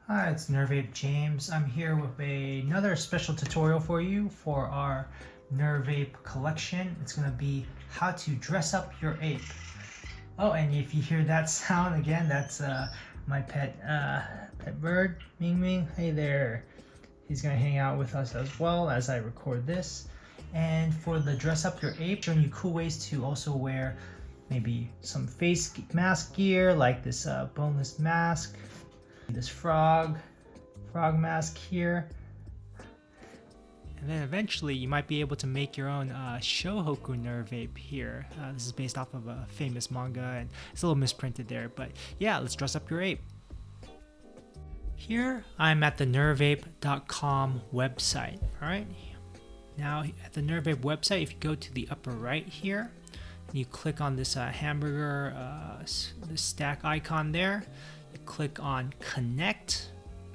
Hi, it's Nervape James. I'm here with another special tutorial for you for our Nervape collection. It's going to be how to dress up your ape. Oh, and if you hear that sound again, that's my pet bird, Ming Ming. Hey there. He's going to hang out with us as well as I record this. And for the dress up your ape, showing you cool ways to also wear maybe some face mask gear like this boneless mask. This frog mask here, and then eventually you might be able to make your own Shohoku Nervape here. This is based off of a famous manga and it's a little misprinted there, but yeah, let's dress up your ape. Here I'm at the nervape.com website. Alright, now at the Nervape website, if you go to the upper right here, you click on this hamburger, this stack icon there. Click on connect.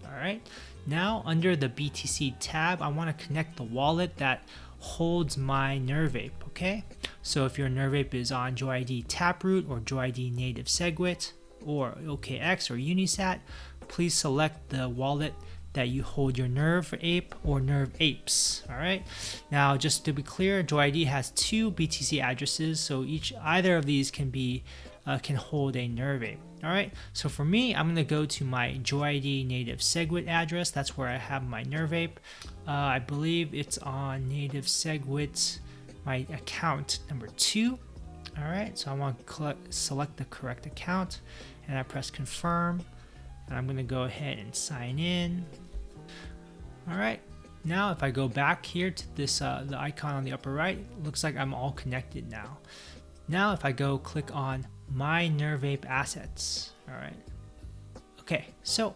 All right, now under the BTC tab, I want to connect the wallet that holds my Nervape. Okay, so if your Nervape is on JoyID Taproot or JoyID Native Segwit or OKX or Unisat, please select the wallet that you hold your Nervape or Nervapes. All right, now just to be clear, JoyID has two BTC addresses, so either of these can hold a Nervape. All right, so for me, I'm gonna go to my JoyID Native Segwit address. That's where I have my Nervape. I believe it's on Native Segwit, my account number 2. All right, so I want to select the correct account, and I press confirm, and I'm gonna go ahead and sign in. All right, now if I go back here to this the icon on the upper right, looks like I'm all connected now. Now if I go click on my Nervape assets. All right, okay, so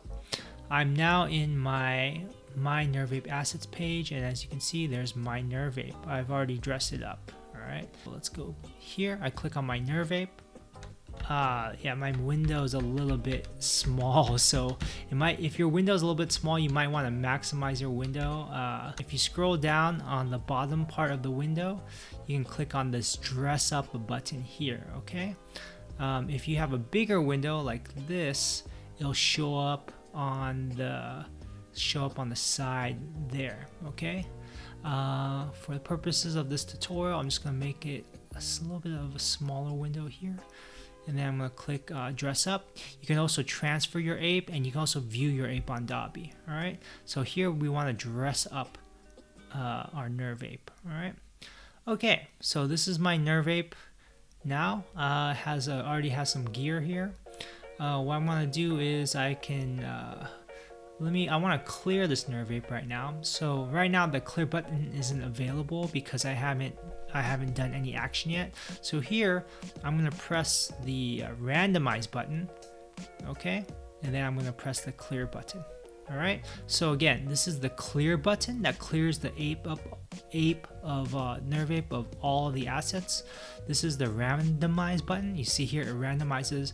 I'm now in my Nervape assets page, and as you can see, there's my Nervape. I've already dressed it up. All right, let's go here. I click on my Nervape. Yeah, my window is a little bit small, so if your window is a little bit small, you might want to maximize your window. If you scroll down on the bottom part of the window, you can click on this dress up button here. Okay, if you have a bigger window like this, it'll show up on the side there. Okay, for the purposes of this tutorial, I'm just gonna make it a little bit of a smaller window here. And then I'm going to click dress up. You can also transfer your ape, and you can also view your ape on Dobby. All right, so here we want to dress up our Nervape. All right, okay, so this is my Nervape now. Already has some gear here. What I'm going to do is I want to clear this Nervape right now. So right now the clear button isn't available because I haven't done any action yet. So here I'm going to press the randomize button, okay, and then I'm going to press the clear button. All right, so again, this is the clear button that clears the ape of Nervape of all the assets. This is the randomize button. You see here it randomizes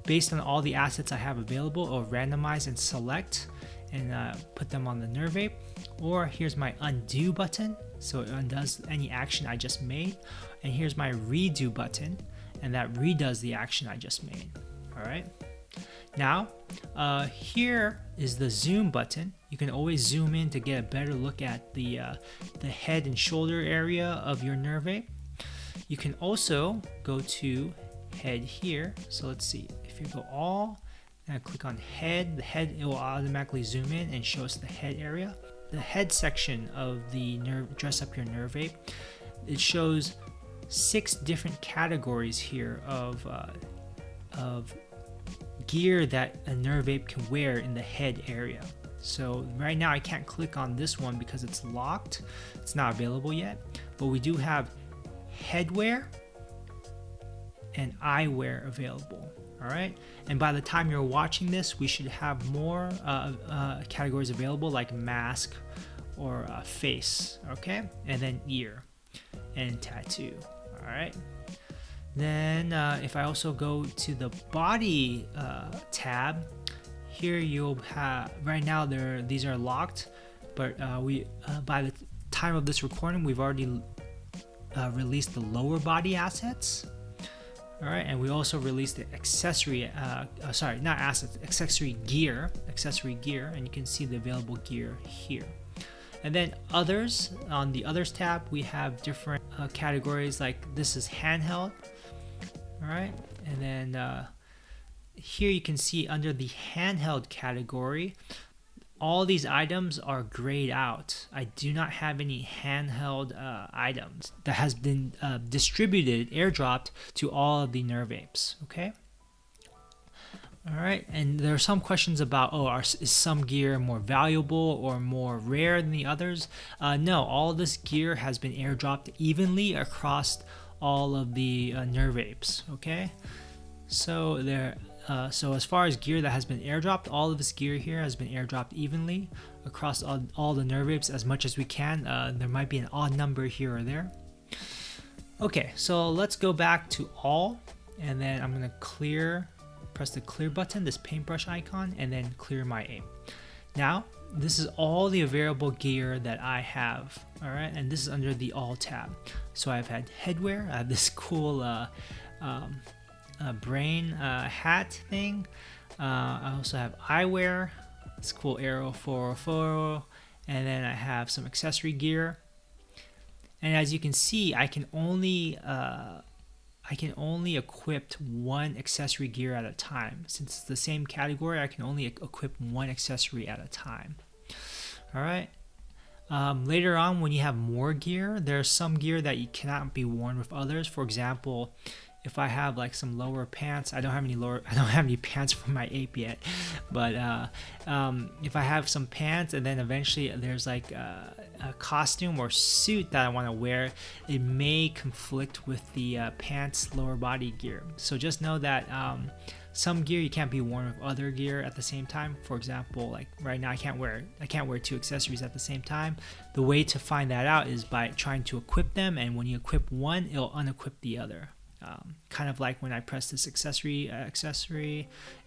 based on all the assets I have available, or randomize and select and put them on the Nervape. Or here's my undo button, so it undoes any action I just made. And here's my redo button, and that redoes the action I just made. All right, now here is the zoom button. You can always zoom in to get a better look at the head and shoulder area of your Nervape. You can also go to head here. So let's see, if you go all and click on head, it will automatically zoom in and show us the head area. The head section of the dress up your Nervape, it shows 6 different categories here of gear that a Nervape can wear in the head area. So right now I can't click on this one because it's locked, it's not available yet, but we do have Headwear and Eyewear available. All right, and by the time you're watching this, we should have more categories available, like mask or face, okay, and then ear and tattoo. All right, then if I also go to the body tab, here you'll have, right now these are locked, but by the time of this recording, we've already released the lower body assets. All right, and we also released the accessory, sorry, not assets, accessory gear, and you can see the available gear here. And then others, on the others tab, we have different categories, like this is handheld. All right, and then here you can see under the handheld category, all these items are grayed out. I do not have any handheld items that has been distributed, airdropped to all of the Nervapes. Okay. All right, and there are some questions about, is some gear more valuable or more rare than the others? No, all of this gear has been airdropped evenly across all of the Nervapes. Okay, so there. So as far as gear that has been airdropped, all of this gear here has been airdropped evenly across all the Nervapes as much as we can. There might be an odd number here or there. Okay, so let's go back to all, and then I'm gonna press the clear button, this paintbrush icon, and then clear my ape. Now, this is all the available gear that I have, all right, and this is under the all tab. So I've had headwear, I have this cool brain hat thing. I also have eyewear, this cool arrow 404, and then I have some accessory gear. And as you can see, I can only equip one accessory gear at a time. Since it's the same category, I can only equip one accessory at a time. All right. Later on, when you have more gear, there's some gear that you cannot be worn with others. For example, if I have like some lower pants, I don't have any pants for my ape yet, but if I have some pants and then eventually there's like a costume or suit that I want to wear, it may conflict with the pants lower body gear. So just know that some gear you can't be worn with other gear at the same time. For example, like right now I can't wear two accessories at the same time. The way to find that out is by trying to equip them, and when you equip one, it'll unequip the other. Kind of like when I press this accessory,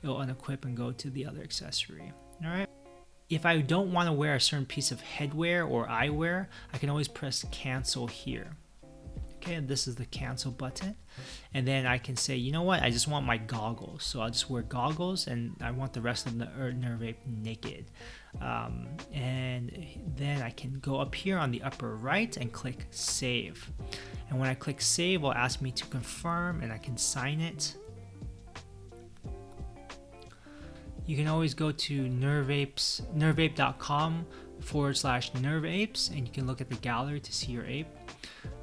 it'll unequip and go to the other accessory. All right. If I don't want to wear a certain piece of headwear or eyewear, I can always press cancel here. Okay, and this is the cancel button, and then I can say, you know what, I just want my goggles, so I'll just wear goggles, and I want the rest of the Nervape naked. And then I can go up here on the upper right and click save, and when I click save, it'll ask me to confirm, and I can sign it. You can always go to nervape.com/nervapes, and you can look at the gallery to see your ape.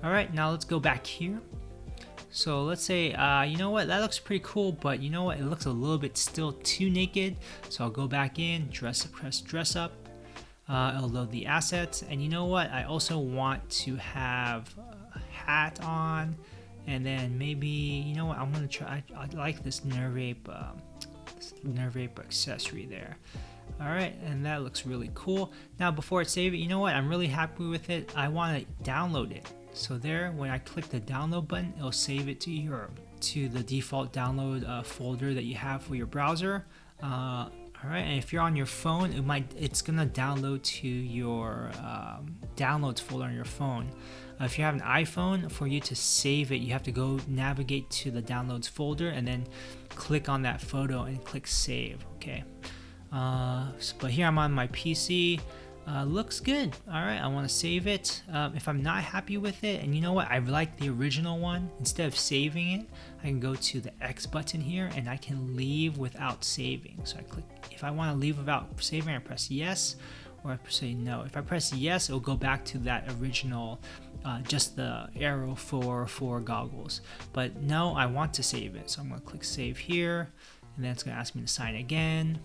All right, now let's go back here. So let's say, you know what, that looks pretty cool, but you know what, it looks a little bit still too naked. So I'll go back in, press dress up. It'll load the assets, and you know what, I also want to have a hat on, and then maybe, you know what, I'm gonna try. I like this Nervape accessory there. All right, and that looks really cool. Now before I save it, you know what, I'm really happy with it. I want to download it. So there, when I click the download button, it'll save it to the default download folder that you have for your browser. All right, and if you're on your phone, it's gonna download to your downloads folder on your phone. If you have an iPhone, for you to save it, you have to go navigate to the downloads folder and then click on that photo and click save. Okay. But here I'm on my PC. Looks good. All right, I want to save it. If I'm not happy with it, and you know what, I like the original one, instead of saving it, I can go to the X button here and I can leave without saving. So I click, if I want to leave without saving, I press yes, or I say no. If I press yes, it'll go back to that original, just the arrow for goggles. But no, I want to save it, so I'm going to click save here, and then it's going to ask me to sign again.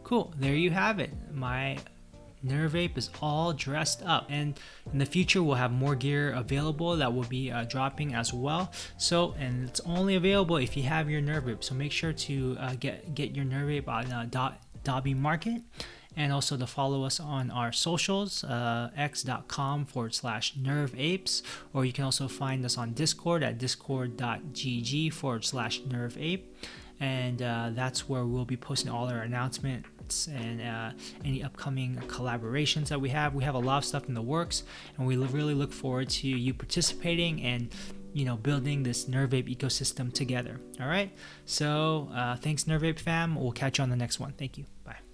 Cool, there you have it. My Nervape is all dressed up, and in the future we'll have more gear available that will be dropping as well. So, and it's only available if you have your Nervape, so make sure to get your Nervape on Dobby Market, and also to follow us on our socials, x.com/nervapes, or you can also find us on Discord at discord.gg/nervape, and that's where we'll be posting all our announcement events and any upcoming collaborations that we have. We have a lot of stuff in the works, and we really look forward to you participating and building this Nervape ecosystem together. All right, so thanks Nervape fam. We'll catch you on the next one. Thank you. Bye.